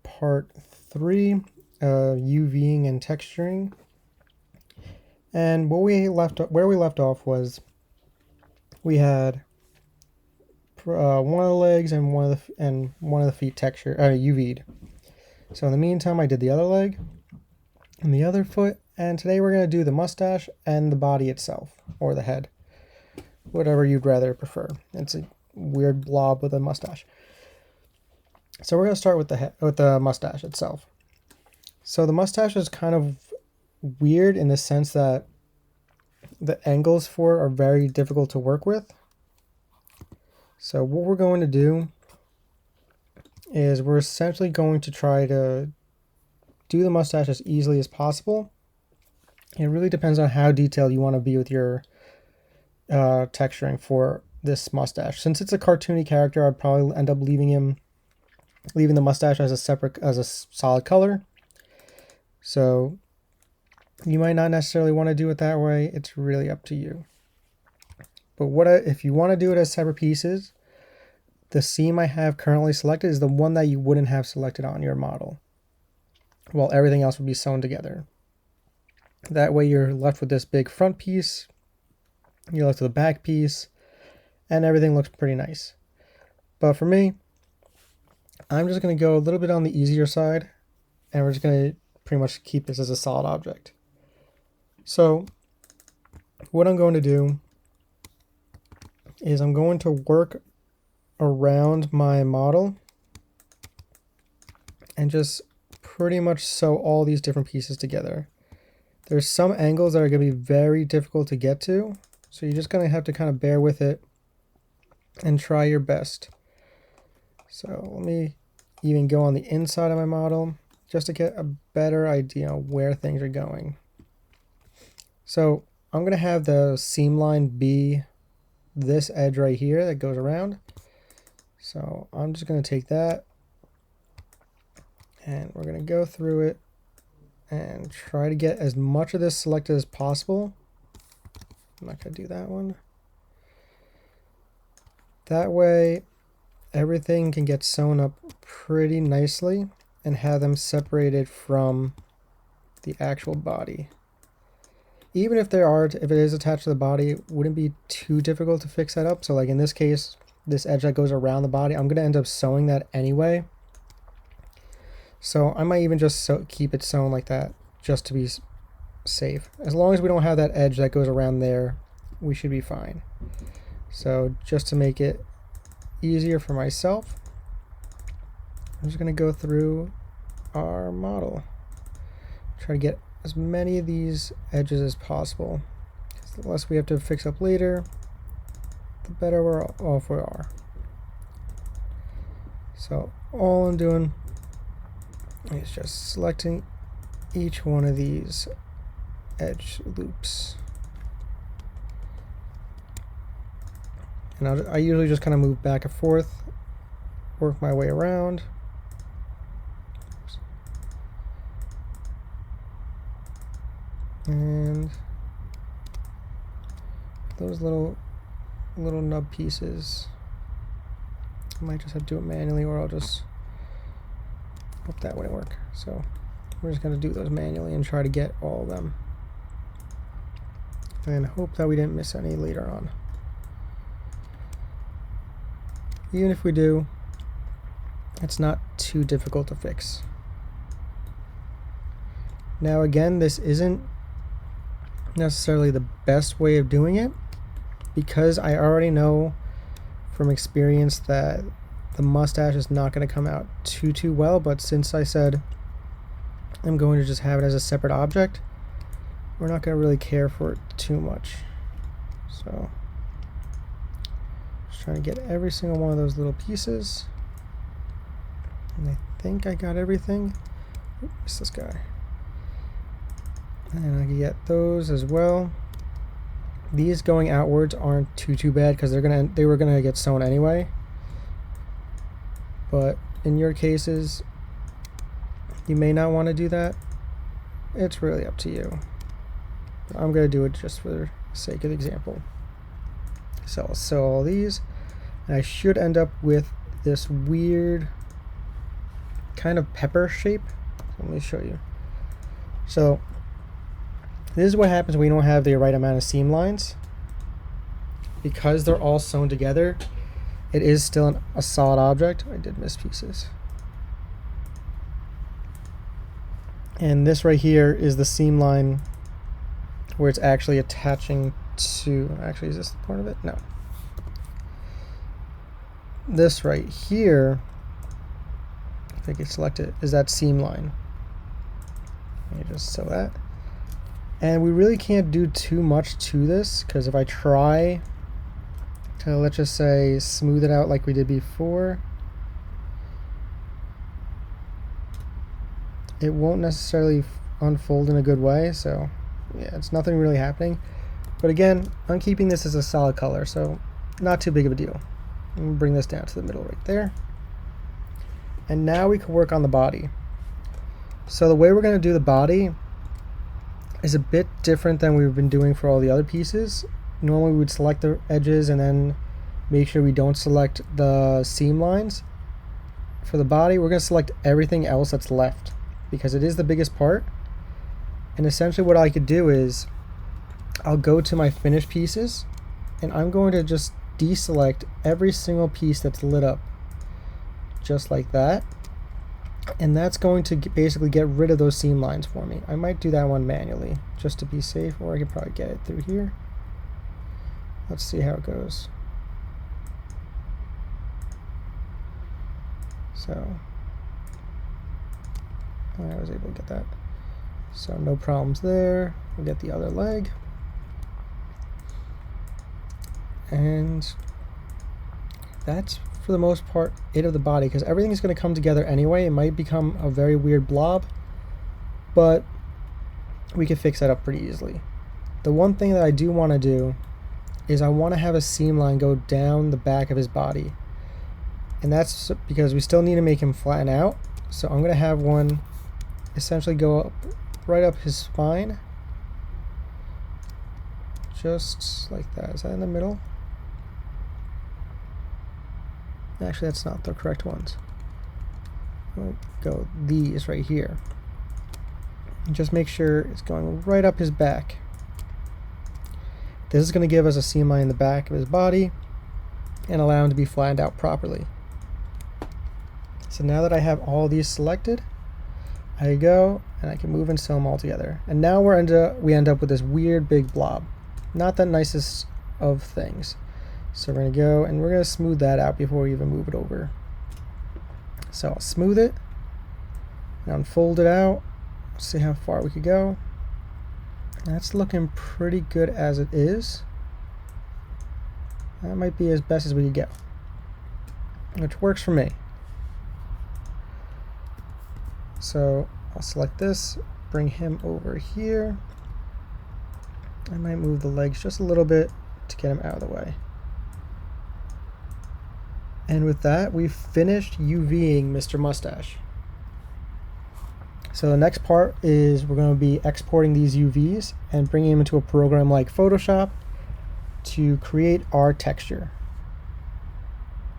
Part 3, UVing and texturing. And where we left off was we had one of the legs and one of the feet UV'd. So in the meantime, I did the other leg and the other foot, and today we're going to do the mustache and the body itself, or the head, whatever you'd rather prefer. It's a weird blob with a mustache. So we're going to start with the mustache itself. So the mustache is kind of weird in the sense that the angles for it are very difficult to work with. So what we're going to do is we're essentially going to try to do the mustache as easily as possible. It really depends on how detailed you want to be with your texturing for this mustache. Since it's a cartoony character, I'd probably end up leaving the mustache as a solid color. So you might not necessarily want to do it that way. It's really up to you. But if you want to do it as separate pieces, the seam I have currently selected is the one that you wouldn't have selected on your model, while everything else would be sewn together. That way you're left with this big front piece, you're left with a back piece, and everything looks pretty nice. But for me, I'm just going to go a little bit on the easier side, and we're just going to pretty much keep this as a solid object. So what I'm going to do is I'm going to work around my model and just pretty much sew all these different pieces together. There's some angles that are going to be very difficult to get to, so you're just going to have to kind of bear with it and try your best. So let me even go on the inside of my model just to get a better idea of where things are going. So I'm going to have the seam line be this edge right here that goes around. So I'm just going to take that and we're going to go through it and try to get as much of this selected as possible. I'm not going to do that one. That way everything can get sewn up pretty nicely and have them separated from the actual body. Even if it is attached to the body, it wouldn't be too difficult to fix that up. So like in this case, this edge that goes around the body, I'm going to end up sewing that anyway. So I might even just keep it sewn like that just to be safe. As long as we don't have that edge that goes around there, we should be fine. So just to make it easier for myself, I'm just going to go through our model. Try to get as many of these edges as possible. The less we have to fix up later, the better we're off we are. So all I'm doing is just selecting each one of these edge loops. And I usually just kind of move back and forth, work my way around. And those little nub pieces, I might just have to do it manually, or I'll just hope that wouldn't work. So we're just going to do those manually and try to get all of them, and hope that we didn't miss any later on. Even if we do, it's not too difficult to fix. Now again, this isn't necessarily the best way of doing it, because I already know from experience that the mustache is not going to come out too well. But since I said I'm going to just have it as a separate object, we're not going to really care for it too much. So just trying to get every single one of those little pieces, and I think I got everything. Oops, missed this guy. And I can get those as well. These going outwards aren't too bad, because they were gonna get sewn anyway. But in your cases, you may not want to do that. It's really up to you. I'm gonna do it just for the sake of the example. So I'll sew all these, and I should end up with this weird kind of pepper shape. Let me show you. So this is what happens when you don't have the right amount of seam lines. Because they're all sewn together, it is still a solid object. I did miss pieces. And this right here is the seam line where it's actually attaching to, actually, is this the part of it? No. This right here, if I can select it, is that seam line. Let me just sew that. And we really can't do too much to this, because if I try to, let's just say, smooth it out like we did before, it won't necessarily unfold in a good way. So yeah, it's nothing really happening. But again, I'm keeping this as a solid color, so not too big of a deal. I'm gonna bring this down to the middle right there. And now we can work on the body. So the way we're gonna do the body is a bit different than we've been doing for all the other pieces. Normally we would select the edges and then make sure we don't select the seam lines. For the body, we're gonna select everything else that's left because it is the biggest part. And essentially what I could do is I'll go to my finished pieces and I'm going to just deselect every single piece that's lit up just like that, and that's going to basically get rid of those seam lines for me. I might do that one manually just to be safe, or I could probably get it through here. Let's see how it goes. So I was able to get that, so no problems there. We'll get the other leg. And that's for the most part it of the body, because everything is going to come together anyway. It might become a very weird blob, but we can fix that up pretty easily. The one thing that I do want to do is I want to have a seam line go down the back of his body, and that's because we still need to make him flatten out. So I'm going to have one essentially go up right up his spine, just like that. Is that in the middle? Actually, that's not the correct ones. I'll go these right here. And just make sure it's going right up his back. This is going to give us a seam line in the back of his body and allow him to be flattened out properly. So now that I have all these selected, I go and I can move and sew them all together. And now we end up with this weird big blob. Not the nicest of things. So we're going to go and we're going to smooth that out before we even move it over. So I'll smooth it and unfold it out. See how far we could go. That's looking pretty good as it is. That might be as best as we could go, which works for me. So I'll select this, bring him over here. I might move the legs just a little bit to get him out of the way. And with that, we've finished UVing Mr. Mustache. So the next part is we're going to be exporting these UVs and bringing them into a program like Photoshop to create our texture.